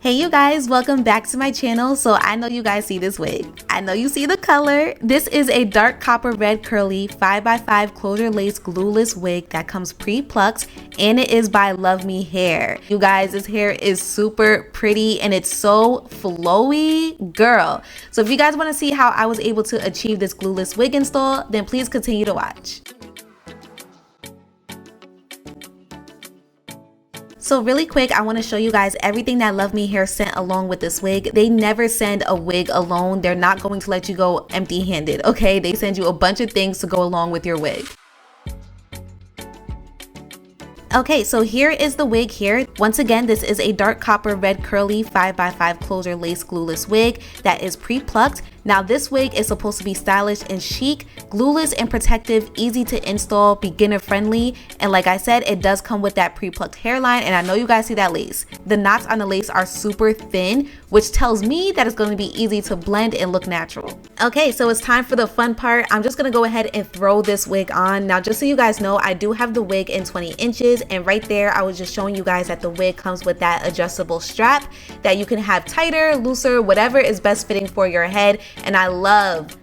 Hey you guys, welcome back to my channel. So I know you guys see this wig. I know you see the color. This is a dark copper red curly 5x5 closure lace glueless wig that comes pre-plucked, and it is by Luveme Hair. You guys, this hair is super pretty and it's so flowy, girl. So if you guys want to see how I was able to achieve this glueless wig install, then please continue to watch. So really quick, I want to show you guys everything that Luveme Hair sent along with this wig. They never send a wig alone. They're not going to let you go empty-handed, okay? They send you a bunch of things to go along with your wig. Okay, so here is the wig here. Once again, this is a dark copper red curly 5x5 closure lace glueless wig that is pre-plucked. Now this wig is supposed to be stylish and chic, glueless and protective, easy to install, beginner friendly, and like I said, it does come with that pre-plucked hairline, and I know you guys see that lace. The knots on the lace are super thin, which tells me that it's going to be easy to blend and look natural. Okay, so it's time for the fun part. I'm just going to go ahead and throw this wig on. Now just so you guys know, I do have the wig in 20 inches, and right there I was just showing you guys that the wig comes with that adjustable strap that you can have tighter, looser, whatever is best fitting for your head. And I love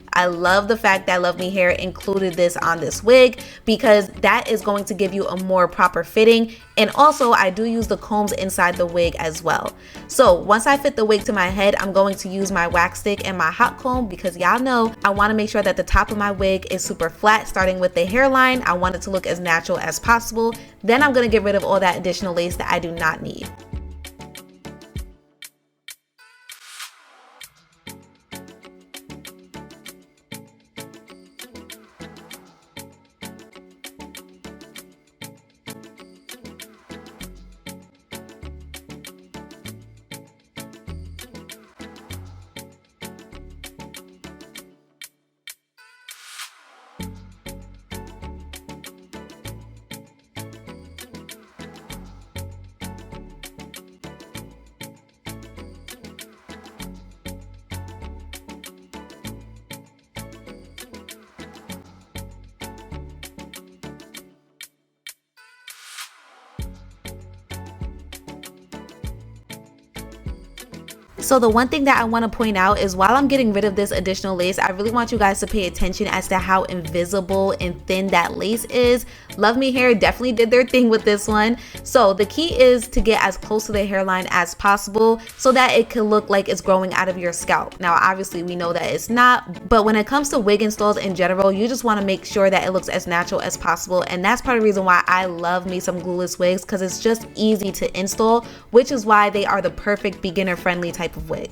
the fact that Luveme Hair included this on this wig, because that is going to give you a more proper fitting. And also I do use the combs inside the wig as well. So once I fit the wig to my head, I'm going to use my wax stick and my hot comb, because y'all know I want to make sure that the top of my wig is super flat, starting with the hairline. I want it to look as natural as possible. Then I'm going to get rid of all that additional lace that I do not need. So the one thing that I want to point out is, while I'm getting rid of this additional lace, I really want you guys to pay attention as to how invisible and thin that lace is. Luveme Hair definitely did their thing with this one. So the key is to get as close to the hairline as possible so that it can look like it's growing out of your scalp. Now obviously we know that it's not, but when it comes to wig installs in general, you just want to make sure that it looks as natural as possible. And that's part of the reason why I love me some glueless wigs, because it's just easy to install, which is why they are the perfect beginner friendly type of wig.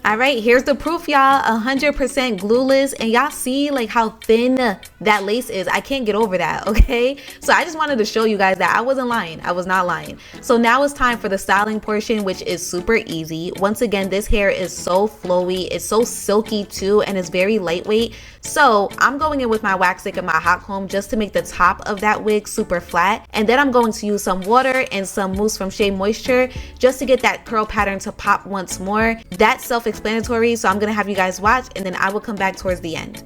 All right, here's the proof, y'all. 100% glueless, and y'all see like how thin that lace is. I can't get over that, okay? So I just wanted to show you guys that I wasn't lying. I was not lying. So now it's time for the styling portion, which is super easy. Once again, this hair is so flowy, it's so silky too, and it's very lightweight. So I'm going in with my wax stick and my hot comb just to make the top of that wig super flat, and then I'm going to use some water and some mousse from SheaMoisture just to get that curl pattern to pop once more. That's self-explanatory, so I'm gonna have you guys watch, and then I will come back towards the end.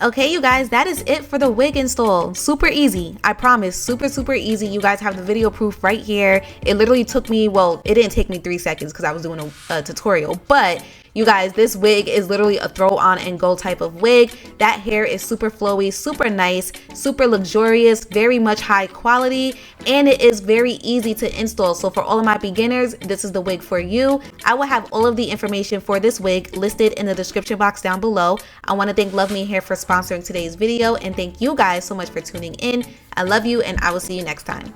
Okay, you guys, that is it for the wig install. Super easy, I promise. Super easy. You guys have the video proof right here. It literally took me, well, it didn't take me 3 seconds because I was doing a tutorial, but you guys, this wig is literally a throw on and go type of wig. That hair is super flowy, super nice, super luxurious, very much high quality, and it is very easy to install. So for all of my beginners, this is the wig for you. I will have all of the information for this wig listed in the description box down below. I want to thank Love Me Hair for sponsoring today's video, and thank you guys so much for tuning in. I love you, and I will see you next time.